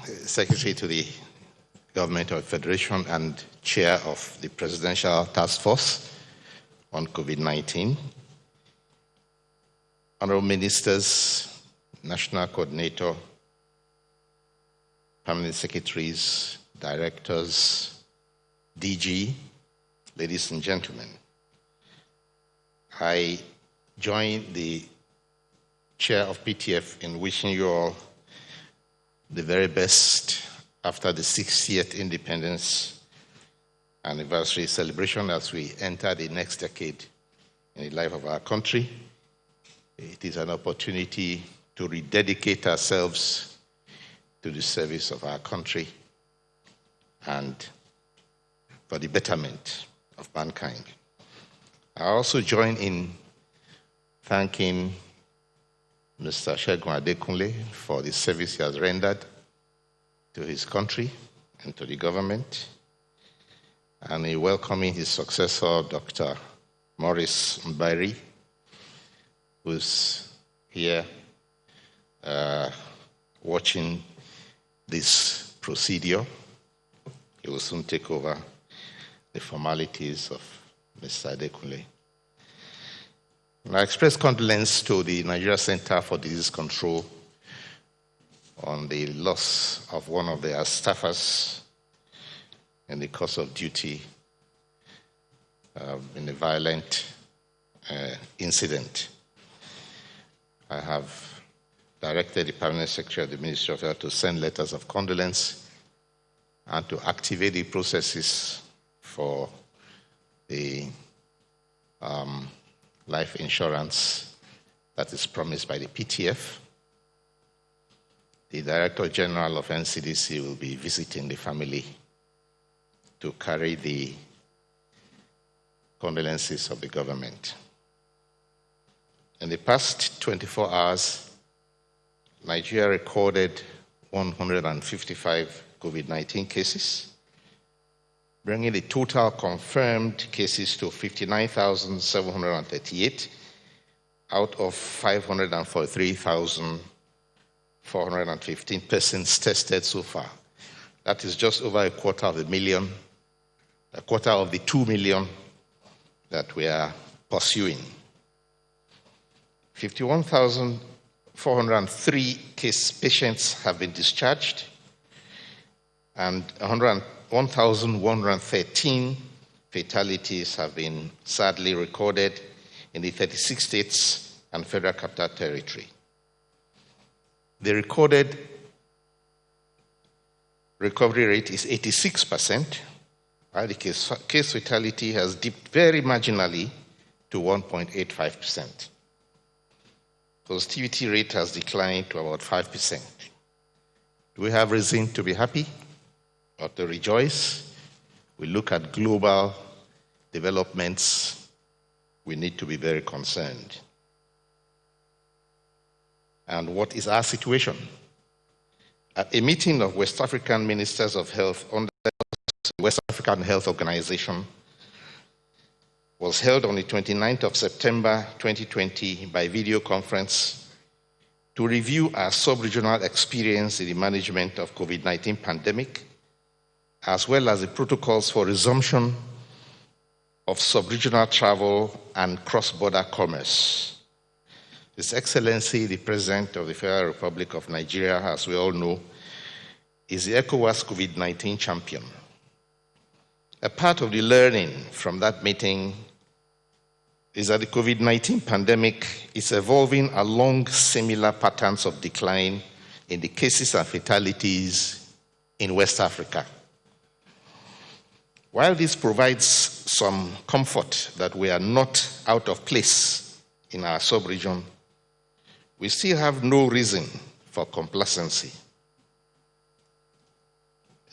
Secretary to the Government of the Federation and Chair of the Presidential Task Force on COVID-19, Honorable Ministers, National Coordinator, Permanent Secretaries, Directors, DG, ladies and gentlemen. I join the Chair of PTF in wishing you all the very best after the 60th independence anniversary celebration as we enter the next decade in the life of our country. It is an opportunity to rededicate ourselves to the service of our country and for the betterment of mankind. I also join in thanking Mr. Segun Adekunle for the service he has rendered to his country and to the government, and in welcoming his successor, Dr. Maurice Mbari, who's here watching this procedure. He will soon take over the formalities of Mr. Adekunle. And I express condolence to the Nigeria Center for Disease Control on the loss of one of their staffers in the course of duty in a violent incident. I have directed the Permanent Secretary of the Ministry of Health to send letters of condolence and to activate the processes for the life insurance that is promised by the PTF. The Director General of NCDC will be visiting the family to carry the condolences of the government. In the past 24 hours, Nigeria recorded 155 COVID-19 cases, bringing the total confirmed cases to 59,738 out of 543,415 persons tested so far. That is just over a quarter of the 2 million that we are pursuing. 51,403 patients have been discharged, and 1,113 fatalities have been sadly recorded in the 36 states and Federal Capital Territory. The recorded recovery rate is 86%, while the case fatality has dipped very marginally to 1.85%. Positivity rate has declined to about 5%. Do we have reason to be happy or to rejoice? We look at global developments, we need to be very concerned. And what is our situation? At a meeting of West African Ministers of Health under the West African Health Organization was held on the 29th of September 2020 by video conference to review our sub-regional experience in the management of COVID-19 pandemic, as well as the protocols for resumption of sub-regional travel and cross-border commerce. His Excellency, the President of the Federal Republic of Nigeria, as we all know, is the ECOWAS COVID-19 champion. A part of the learning from that meeting is that the COVID-19 pandemic is evolving along similar patterns of decline in the cases and fatalities in West Africa. While this provides some comfort that we are not out of place in our sub-region, we still have no reason for complacency.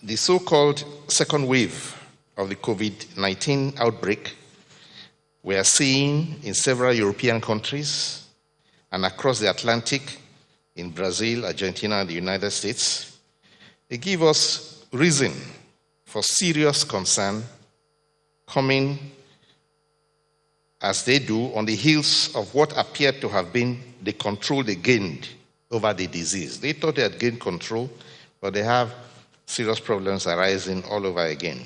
The so-called second wave of the COVID-19 outbreak we are seeing in several European countries and across the Atlantic, in Brazil, Argentina, and the United States, they give us reason for serious concern, coming as they do on the heels of what appeared to have been the control they gained over the disease. They thought they had gained control, but they have serious problems arising all over again.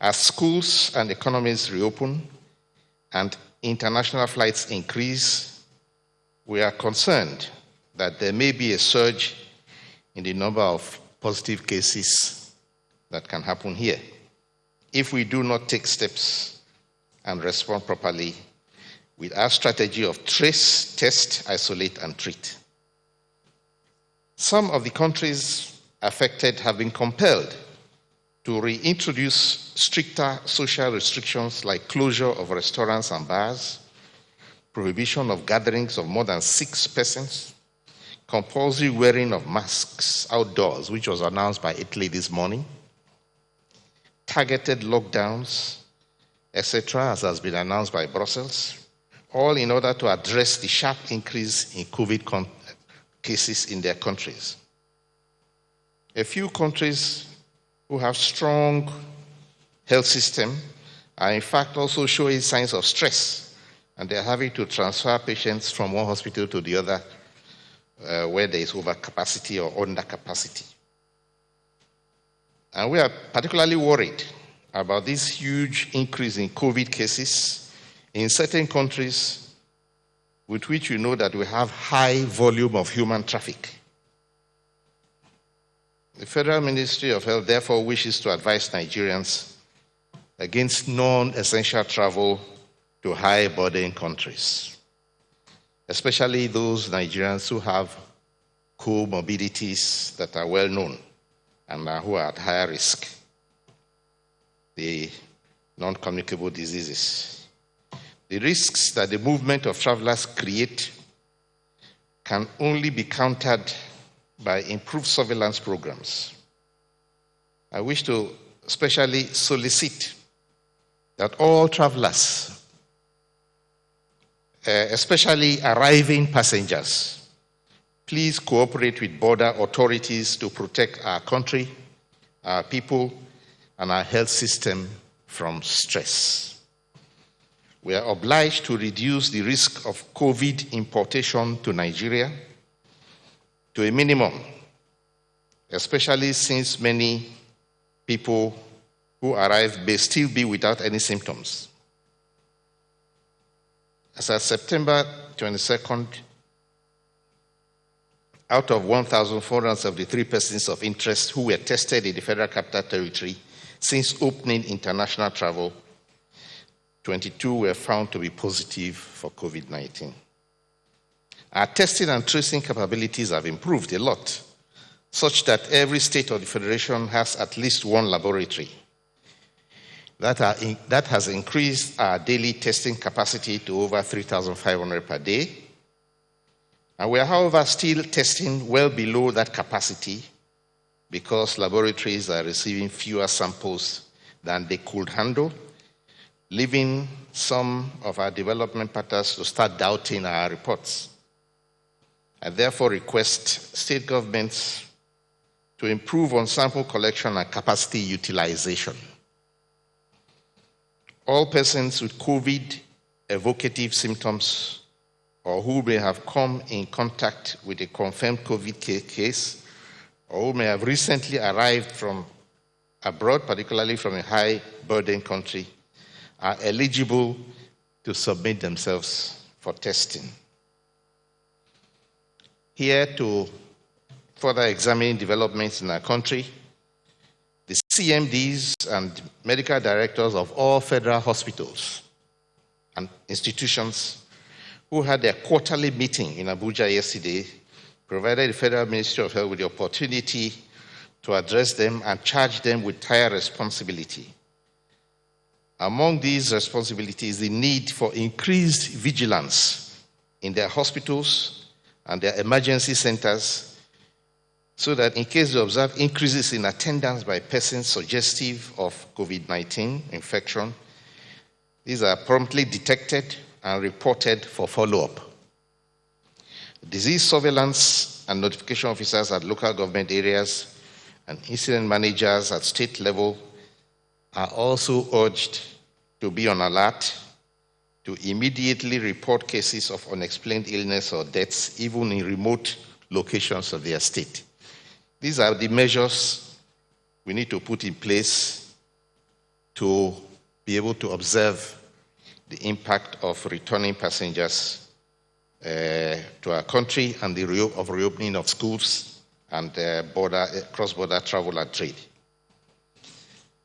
As schools and economies reopen and international flights increase, we are concerned that there may be a surge in the number of positive cases that can happen here if we do not take steps and respond properly with our strategy of trace, test, isolate, and treat. Some of the countries affected have been compelled to reintroduce stricter social restrictions like closure of restaurants and bars, prohibition of gatherings of more than 6 persons, compulsory wearing of masks outdoors, which was announced by Italy this morning, targeted lockdowns, etc., as has been announced by Brussels, all in order to address the sharp increase in COVID cases in their countries. A few countries who have strong health system are in fact also showing signs of stress, and they're having to transfer patients from one hospital to the other where there is overcapacity or undercapacity. And we are particularly worried about this huge increase in COVID cases in certain countries with which we know that we have high volume of human traffic. The Federal Ministry of Health therefore wishes to advise Nigerians against non-essential travel to high-burden countries, especially those Nigerians who have comorbidities that are well known and who are at higher risk, the non-communicable diseases. The risks that the movement of travelers create can only be countered by improved surveillance programs. I wish to especially solicit that all travelers, especially arriving passengers, please cooperate with border authorities to protect our country, our people, and our health system from stress. We are obliged to reduce the risk of COVID importation to Nigeria to a minimum, especially since many people who arrive may still be without any symptoms. As of September 22nd, out of 1,473 persons of interest who were tested in the Federal Capital Territory since opening international travel, 22 were found to be positive for COVID-19. Our testing and tracing capabilities have improved a lot, such that every state of the Federation has at least one laboratory. That has increased our daily testing capacity to over 3,500 per day. And we are, however, still testing well below that capacity because laboratories are receiving fewer samples than they could handle, leaving some of our development partners to start doubting our reports. I therefore request state governments to improve on sample collection and capacity utilization. All persons with COVID evocative symptoms or who may have come in contact with a confirmed COVID case or who may have recently arrived from abroad, particularly from a high-burden country, are eligible to submit themselves for testing. Here to further examine developments in our country, the CMDs and medical directors of all federal hospitals and institutions who had their quarterly meeting in Abuja yesterday provided the Federal Ministry of Health with the opportunity to address them and charge them with higher responsibility. Among these responsibilities, the need for increased vigilance in their hospitals and their emergency centers so that in case they observe increases in attendance by persons suggestive of COVID-19 infection, these are promptly detected and reported for follow-up. Disease surveillance and notification officers at local government areas and incident managers at state level are also urged to be on alert to immediately report cases of unexplained illness or deaths, even in remote locations of their state. These are the measures we need to put in place to be able to observe the impact of returning passengers to our country and the reopening of schools and cross-border travel and trade.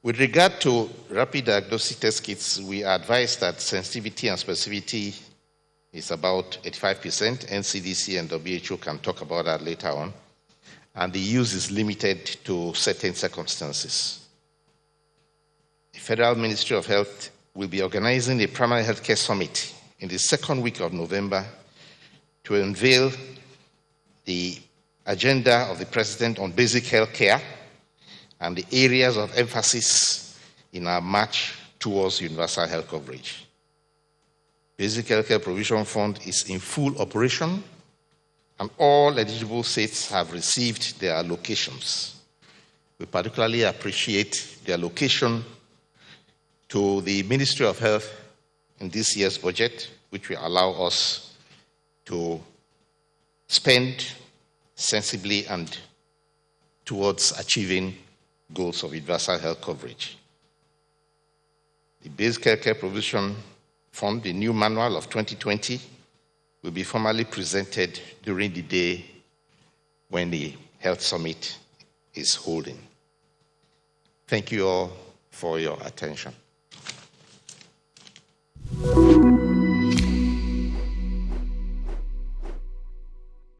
With regard to rapid diagnostic test kits, we are advised that sensitivity and specificity is about 85%. NCDC and WHO can talk about that later on. And the use is limited to certain circumstances. The Federal Ministry of Health will be organizing a primary healthcare summit in the second week of November to unveil the agenda of the President on basic health care and the areas of emphasis in our march towards universal health coverage. Basic Healthcare Provision Fund is in full operation, and all eligible states have received their allocations. We particularly appreciate the allocation to the Ministry of Health in this year's budget, which will allow us to spend sensibly and towards achieving goals of universal health coverage. The Basic Healthcare Provision Fund, the new manual of 2020, will be formally presented during the day when the Health Summit is holding. Thank you all for your attention.